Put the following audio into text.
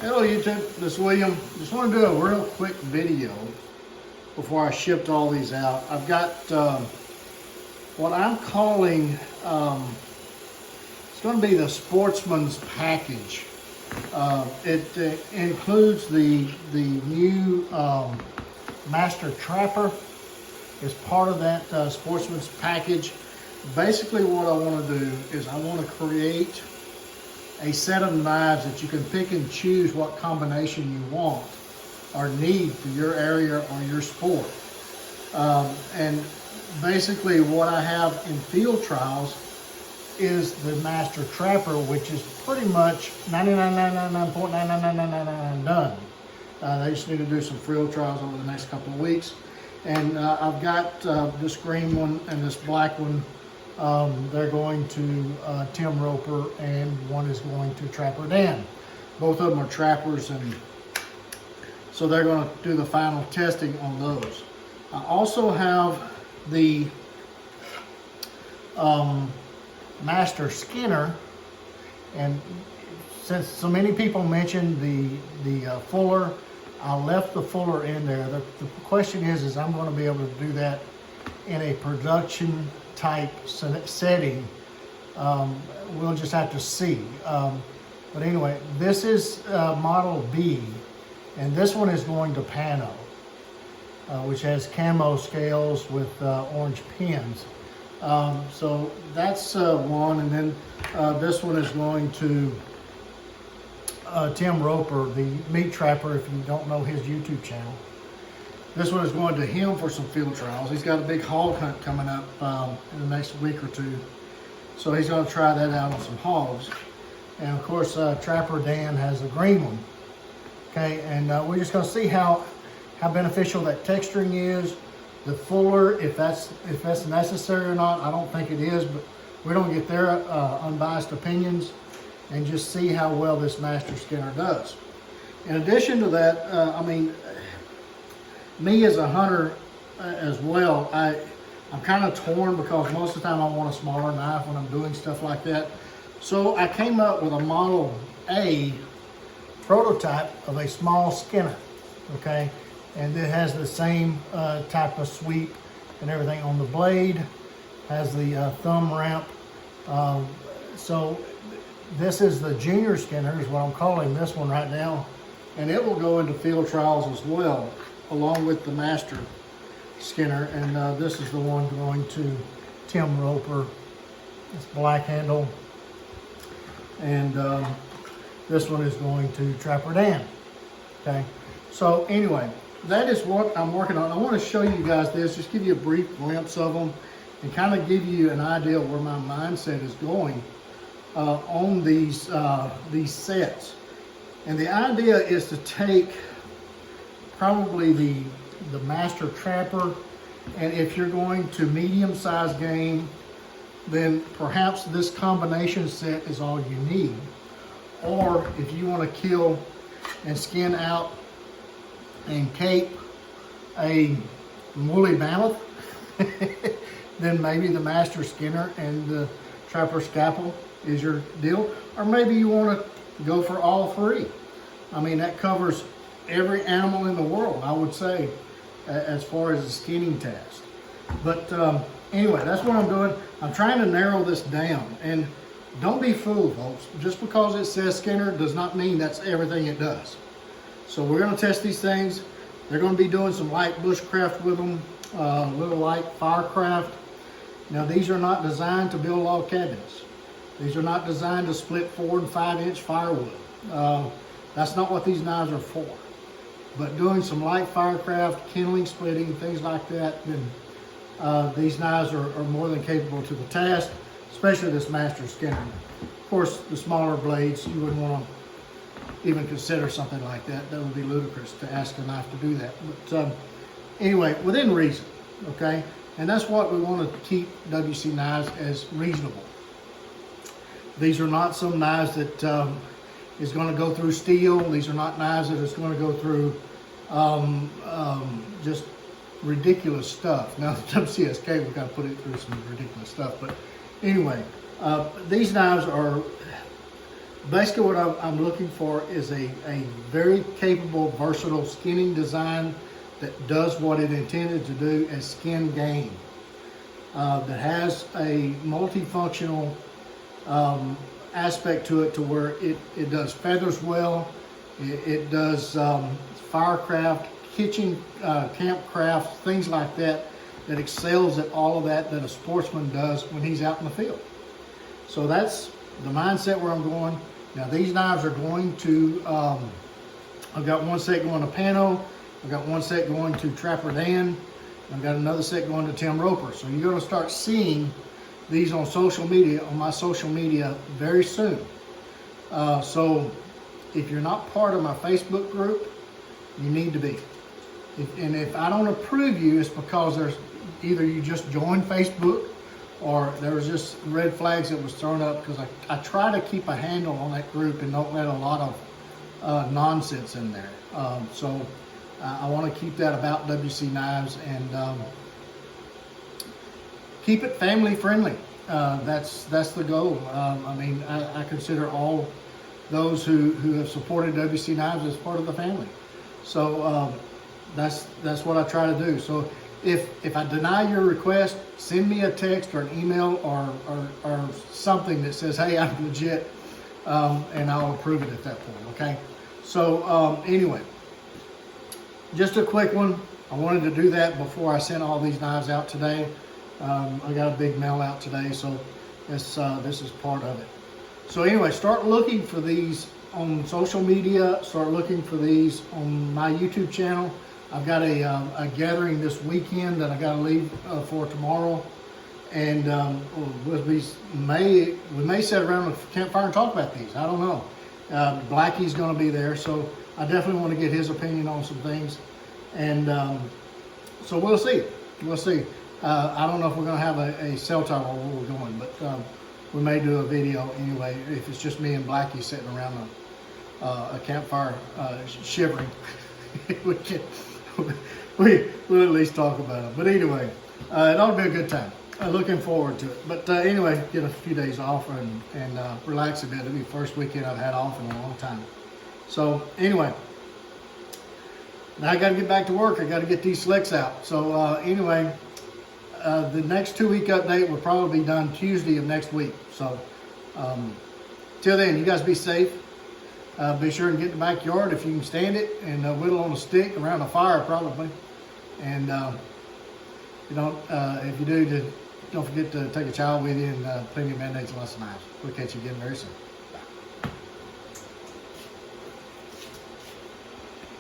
Hello YouTube, this is William. Just want to do a real quick video before I shipped all these out. I've got what I'm calling, it's going to be the Sportsman's Package. It includes the new Master Trapper as part of that Sportsman's Package. Basically what I want to do is I want to create a set of knives that you can pick and choose what combination you want or need for your area or your sport. And basically what I have in field trials is the Master Trapper, which is pretty much 99.9999999 done. They just need to do some field trials over the next couple of weeks. And I've got this green one and this black one. They're going to Tim Roper, and one is going to Trapper Dan. Both of them are trappers, and so they're going to do the final testing on those. I also have the Master Skinner, and since so many people mentioned the Fuller, I left the Fuller in there. The question is I'm going to be able to do that in a production type setting. We'll just have to see. But anyway, this is Model B, and this one is going to Pano, which has camo scales with orange pins. So that's one, and then this one is going to Tim Roper, the Meat Trapper, if you don't know his YouTube channel. This one is going to him for some field trials. He's got a big hog hunt coming up in the next week or two. So he's going to try that out on some hogs. And of course, Trapper Dan has a green one. Okay, and we're just going to see how beneficial that texturing is. The Fuller, if that's necessary or not, I don't think it is, but we're going to get their unbiased opinions and just see how well this Master Skinner does. In addition to that, I mean, me as a hunter as well, I'm kind of torn because most of the time I want a smaller knife when I'm doing stuff like that. So I came up with a Model A prototype of a small Skinner, okay? And it has the same type of sweep and everything on the blade, has the thumb ramp. So this is the Junior Skinner is what I'm calling this one right now. And it will go into field trials as well, along with the Master Skinner. And this is the one going to Tim Roper. It's black handle. And this one is going to Trapper Dan. Okay, so anyway, that is what I'm working on. I want to show you guys this, just give you a brief glimpse of them and kind of give you an idea of where my mindset is going on these sets. And the idea is to take probably the Master Trapper, and if you're going to medium-sized game, then perhaps this combination set is all you need. Or if you want to kill and skin out and cape a woolly mammoth, then maybe the Master Skinner and the Trapper Scalpel is your deal. Or maybe you want to go for all three. I mean, that covers every animal in the world, I would say, as far as the skinning test. But anyway, that's what I'm doing. I'm trying to narrow this down. And don't be fooled, folks. Just because it says Skinner does not mean that's everything it does. So we're going to test these things. They're going to be doing some light bushcraft with them, little light firecraft. Now, these are not designed to build log cabins. These are not designed to split 4 and 5 inch firewood. That's not what these knives are for. But doing some light firecraft, kindling, splitting, things like that, then these knives are more than capable to the task, especially this Master Skinner. Of course, the smaller blades, you wouldn't want to even consider something like that. That would be ludicrous to ask a knife to do that. But anyway, within reason, okay? And that's what we want to keep WC knives as reasonable. These are not some knives that is going to go through steel. These are not knives that is going to go through just ridiculous stuff. Now, the WCSK, we've got to put it through some ridiculous stuff. But anyway, these knives are Basically what I'm looking for is a very capable, versatile skinning design that does what it intended to do as skin game. That has a multifunctional aspect to it, to where it does feathers well, it does firecraft, kitchen, campcraft, things like that, that excels at all of that a sportsman does when he's out in the field. So that's the mindset where I'm going. Now these knives are going to, I've got one set going to Pano, I've got one set going to Trapper Dan, I've got another set going to Tim Roper. So you're going to start seeing these on social media, on my social media very soon. So if you're not part of my Facebook group, you need to be. And if I don't approve you, it's because there's either you just joined Facebook, or there was just red flags that was thrown up, because I try to keep a handle on that group and don't let a lot of nonsense in there. So I want to keep that about WC Knives, and keep it family friendly. That's the goal. I mean, I consider all those who have supported WC Knives as part of the family. So that's what I try to do. So if I deny your request, send me a text or an email or something that says, hey, I'm legit, and I'll approve it at that point, okay? So anyway, just a quick one. I wanted to do that before I sent all these knives out today. I got a big mail out today, so this is part of it. So anyway, start looking for these on social media. Start looking for these on my YouTube channel. I've got a gathering this weekend that I got to leave for tomorrow, and we may sit around a campfire and talk about these. I don't know. Blackie's going to be there, so I definitely want to get his opinion on some things, and so we'll see. We'll see. I don't know if we're going to have a cell tower where we're going, but we may do a video anyway. If it's just me and Blackie sitting around a campfire shivering, we'll at least talk about it. But anyway, it ought to be a good time. Looking forward to it. But anyway, get a few days off and relax a bit. It'll be the first weekend I've had off in a long time. So anyway, now I got to get back to work. I got to get these slicks out. So anyway, the next 2-week update will probably be done Tuesday of next week. So till then, you guys be safe. Be sure and get in the backyard if you can stand it, and whittle on a stick around a fire probably. And if you do, don't forget to take a child with you, and plenty of Band-Aids and lots of knives. We'll catch you again very soon.